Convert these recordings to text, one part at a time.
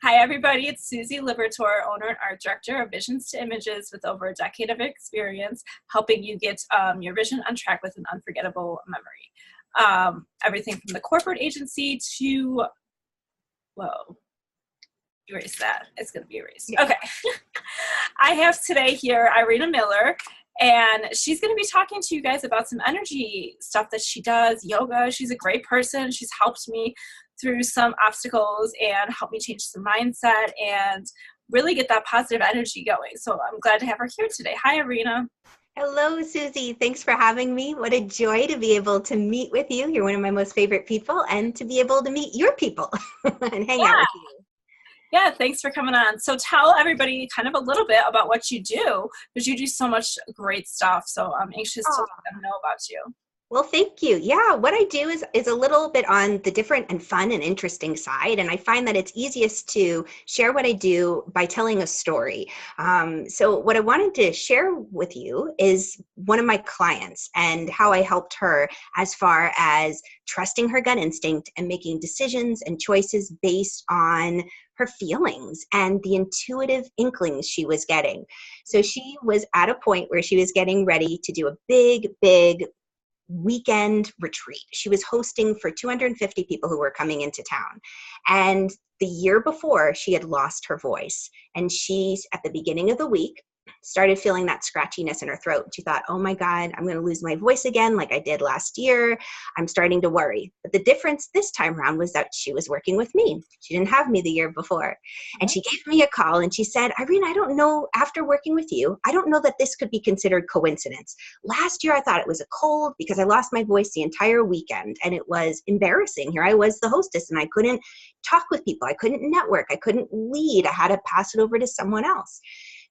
Hi, everybody. It's Susie Libertor, owner and art director of Visions to Images, with over a decade of experience helping you get your vision on track with an unforgettable memory. Everything from the corporate agency to, whoa, erase that. It's going to be erased. Yeah. Okay. I have today here Irena Miller, and she's going to be talking to you guys about some energy stuff that she does, yoga. She's a great person. She's helped me through some obstacles and helped me change some mindset and really get that positive energy going. So I'm glad to have her here today. Hi, Irena. Hello, Susie. Thanks for having me. What a joy to be able to meet with you. You're one of my most favorite people, and to be able to meet your people and hang out with you. Yeah, thanks for coming on. So tell everybody kind of a little bit about what you do, because you do so much great stuff. So I'm anxious to let them know about you. Well, thank you. Yeah, what I do is a little bit on the different and fun and interesting side. And I find that it's easiest to share what I do by telling a story. So what I wanted to share with you is one of my clients and how I helped her as far as trusting her gut instinct and making decisions and choices based on her feelings and the intuitive inklings she was getting. So she was at a point where she was getting ready to do a big weekend retreat. She was hosting for 250 people who were coming into town. And the year before, she had lost her voice. And she, at the beginning of the week, started feeling that scratchiness in her throat. She thought, oh my God, I'm going to lose my voice again like I did last year. I'm starting to worry. But the difference this time around was that she was working with me. She didn't have me the year before. And she gave me a call and she said, Irene, I don't know, after working with you, I don't know that this could be considered coincidence. Last year, I thought it was a cold because I lost my voice the entire weekend. And it was embarrassing. Here I was the hostess and I couldn't talk with people. I couldn't network. I couldn't lead. I had to pass it over to someone else.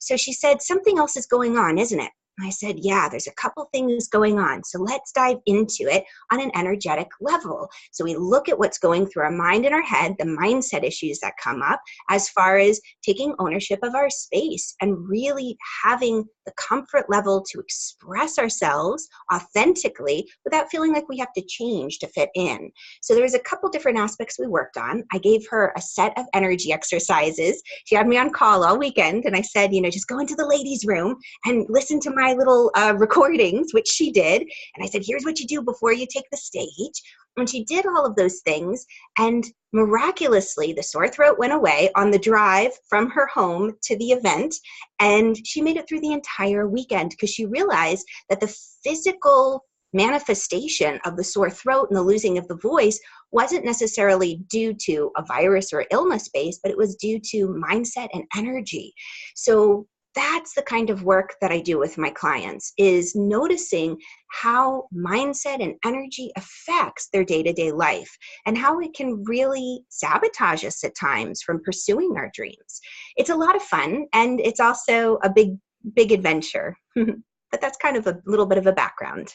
So she said, something else is going on, isn't it? And I said, yeah, there's a couple things going on. So let's dive into it on an energetic level. So we look at what's going through our mind and our head, the mindset issues that come up as far as taking ownership of our space and really having the comfort level to express ourselves authentically without feeling like we have to change to fit in. So there was a couple different aspects we worked on. I gave her a set of energy exercises. She had me on call all weekend and I said, just go into the ladies' room and listen to my little recordings, which she did. And I said, here's what you do before you take the stage. And she did all of those things. And miraculously, the sore throat went away on the drive from her home to the event. And she made it through the entire weekend because she realized that the physical manifestation of the sore throat and the losing of the voice wasn't necessarily due to a virus or illness base, but it was due to mindset and energy. So that's the kind of work that I do with my clients, is noticing how mindset and energy affects their day-to-day life and how it can really sabotage us at times from pursuing our dreams. It's a lot of fun, and it's also a big adventure. But that's kind of a little bit of a background.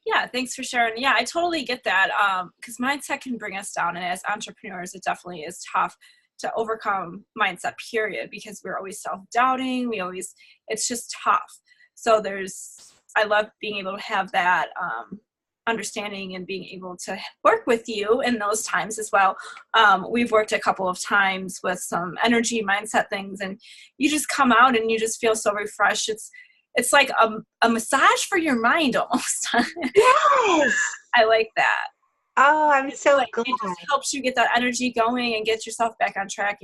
Yeah, thanks for sharing. Yeah, I totally get that, because mindset can bring us down, and as entrepreneurs, it definitely is tough to overcome mindset, period, because we're always self-doubting. It's just tough. So I love being able to have that understanding and being able to work with you in those times as well. We've worked a couple of times with some energy mindset things, and you just come out and you just feel so refreshed. It's like a massage for your mind almost. Yes. I like that. Oh, I'm so glad. It just helps you get that energy going and get yourself back on track.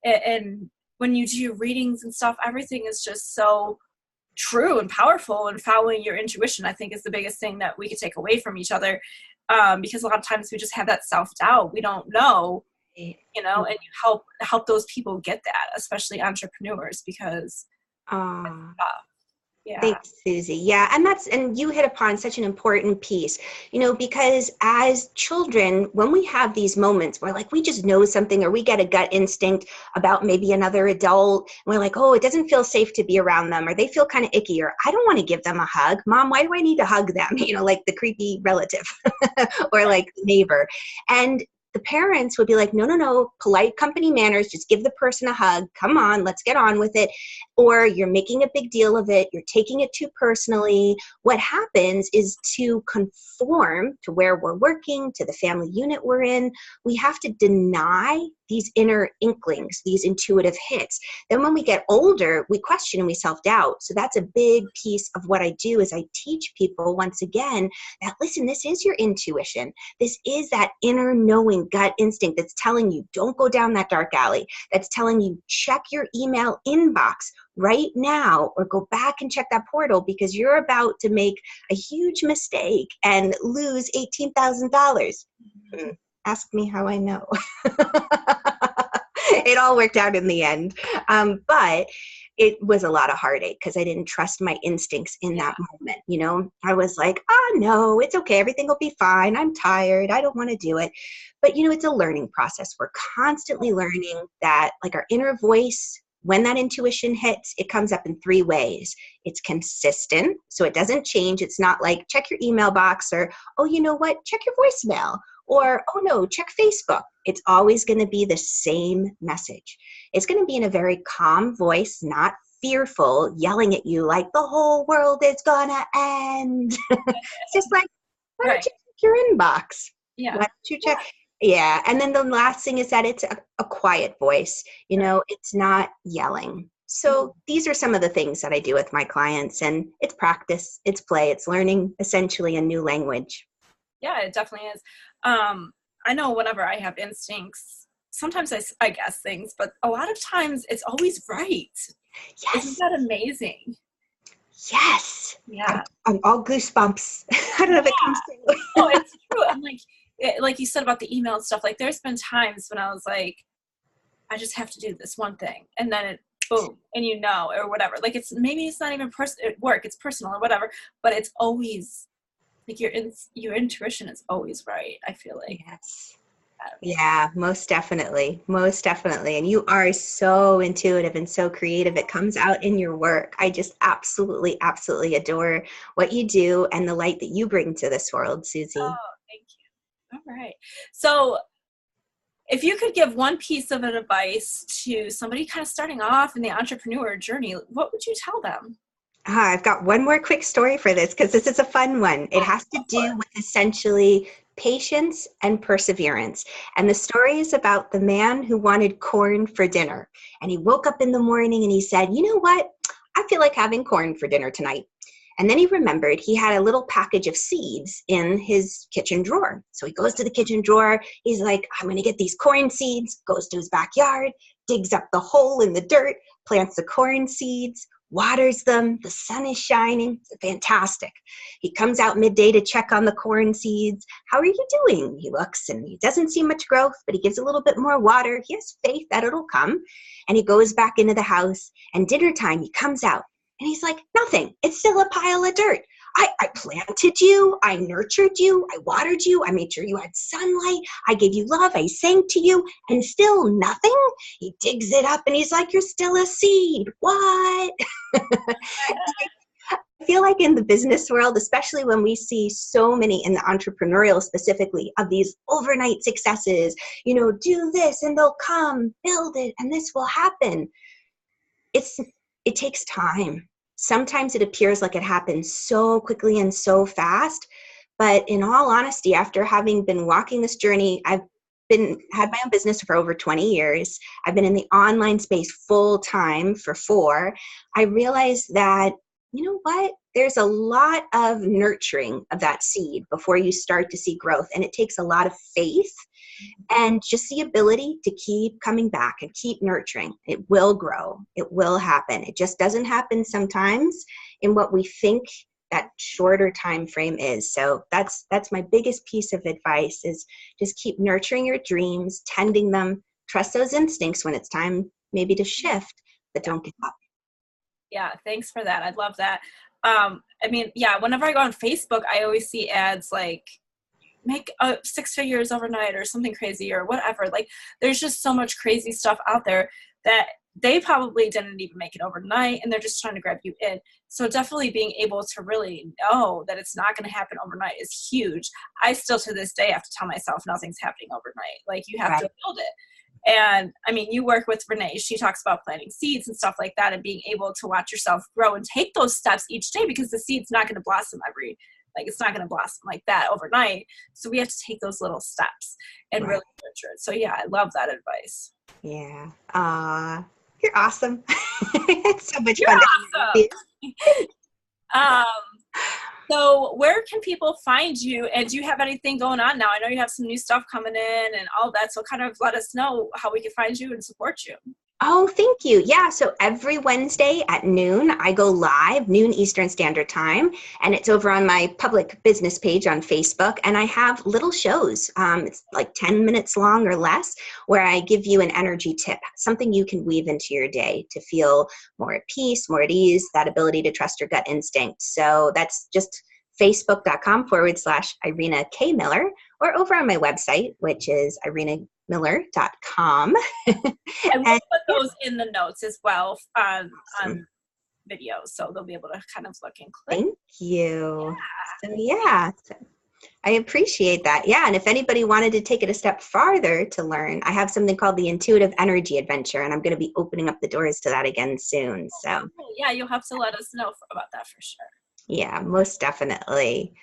And when you do your readings and stuff, everything is just so true and powerful, and following your intuition, I think, is the biggest thing that we could take away from each other. Because a lot of times we just have that self-doubt. We don't know, and you help those people get that, especially entrepreneurs, because it's tough. Yeah. Thanks, Susie. Yeah, and you hit upon such an important piece, because as children, when we have these moments where we just know something, or we get a gut instinct about maybe another adult, and we're like, oh, it doesn't feel safe to be around them, or they feel kind of icky, or I don't want to give them a hug. Mom, why do I need to hug them? Like the creepy relative or like the neighbor. And the parents would be like, no, polite company manners, just give the person a hug. Come on, let's get on with it. Or you're making a big deal of it. You're taking it too personally. What happens is, to conform to where we're working, to the family unit we're in, we have to deny these inner inklings, these intuitive hits. Then when we get older, we question and we self-doubt. So that's a big piece of what I do, is I teach people once again that, listen, this is your intuition. This is that inner knowing gut instinct that's telling you, don't go down that dark alley. That's telling you, check your email inbox right now, or go back and check that portal, because you're about to make a huge mistake and lose $18,000. Ask me how I know. It all worked out in the end. But it was a lot of heartache because I didn't trust my instincts in that moment. You know, I was like, oh no, it's okay. Everything will be fine. I'm tired. I don't want to do it. But, you know, it's a learning process. We're constantly learning that, like, our inner voice, when that intuition hits, it comes up in 3 ways. It's consistent, so it doesn't change. It's not like, check your email box, or, oh, you know what, check your voicemail, or, oh no, check Facebook. It's always going to be the same message. It's going to be in a very calm voice, not fearful, yelling at you like the whole world is going to end. It's just like, why don't you check your inbox? Yeah. Why don't you check? Yeah. And then the last thing is that it's a quiet voice. You know, it's not yelling. So these are some of the things that I do with my clients, and it's practice, it's play, it's learning essentially a new language. Yeah, it definitely is. I know whenever I have instincts, sometimes I guess things, but a lot of times it's always right. Yes. Isn't that amazing? Yes. Yeah. I'm all goosebumps. I don't know if it comes through. Oh, it's true. I'm like you said about the email and stuff, like there's been times when I was like, I just have to do this one thing, and then it boom, and you know, or whatever. Like, it's maybe it's not even at work, it's personal or whatever, but it's always like your intuition is always right, I feel like. Yes. Yeah, most definitely. Most definitely. And you are so intuitive and so creative. It comes out in your work. I just absolutely, absolutely adore what you do and the light that you bring to this world, Susie. Oh, thank you. All right. So if you could give one piece of advice to somebody kind of starting off in the entrepreneur journey, what would you tell them? I've got one more quick story for this, because this is a fun one. It has to do with essentially patience and perseverance. And the story is about the man who wanted corn for dinner. And he woke up in the morning and he said, you know what? I feel like having corn for dinner tonight. And then he remembered he had a little package of seeds in his kitchen drawer. So he goes to the kitchen drawer. He's like, I'm going to get these corn seeds, goes to his backyard, digs up the hole in the dirt, plants the corn seeds, waters them. The sun is shining. It's fantastic. He comes out midday to check on the corn seeds. How are you doing? He looks and he doesn't see much growth, but he gives a little bit more water. He has faith that it'll come. And he goes back into the house, and dinner time, he comes out and he's like, nothing. It's still a pile of dirt. I planted you. I nurtured you. I watered you. I made sure you had sunlight. I gave you love. I sang to you, and still nothing. He digs it up and he's like, you're still a seed. What? I feel like in the business world, especially when we see so many in the entrepreneurial specifically of these overnight successes, you know, do this and they'll come, build it, and this will happen. It takes time. Sometimes it appears like it happens so quickly and so fast, but in all honesty, after having been walking this journey, I've had my own business for over 20 years. I've been in the online space full time for 4. I realized that, you know what? There's a lot of nurturing of that seed before you start to see growth, and it takes a lot of faith and just the ability to keep coming back and keep nurturing. It will grow. It will happen. It just doesn't happen sometimes in what we think that shorter time frame is. So that's my biggest piece of advice, is just keep nurturing your dreams, tending them, trust those instincts when it's time maybe to shift, but don't give up. Yeah, thanks for that. I love that. I mean, yeah, whenever I go on Facebook, I always see ads like, make 6 figures overnight or something crazy or whatever. Like, there's just so much crazy stuff out there that they probably didn't even make it overnight, and they're just trying to grab you in. So definitely being able to really know that it's not going to happen overnight is huge. I still to this day have to tell myself nothing's happening overnight. Like, you have to build it. And I mean, you work with Renee. She talks about planting seeds and stuff like that, and being able to watch yourself grow and take those steps each day, because the seed's not going to blossom every Like, it's not going to blossom like that overnight. So we have to take those little steps and really nurture it. So yeah, I love that advice. Yeah. You're awesome. It's so much You're fun to awesome. hang with you. Um, so where can people find you? And do you have anything going on now? I know you have some new stuff coming in and all that. So kind of let us know how we can find you and support you. Oh, thank you. Yeah, so every Wednesday at noon, I go live, noon Eastern Standard Time, and it's over on my public business page on Facebook. And I have little shows, it's like 10 minutes long or less, where I give you an energy tip, something you can weave into your day to feel more at peace, more at ease, that ability to trust your gut instinct. So that's just facebook.com/Irena K. Miller, or over on my website, which is irenamiller.com. I will And put those in the notes as well on videos, so they'll be able to kind of look and click. Thank you. So I appreciate that. Yeah, and if anybody wanted to take it a step farther to learn, I have something called the Intuitive Energy Adventure, and I'm going to be opening up the doors to that again soon. So yeah, you'll have to let us know about that for sure. yeah, most definitely.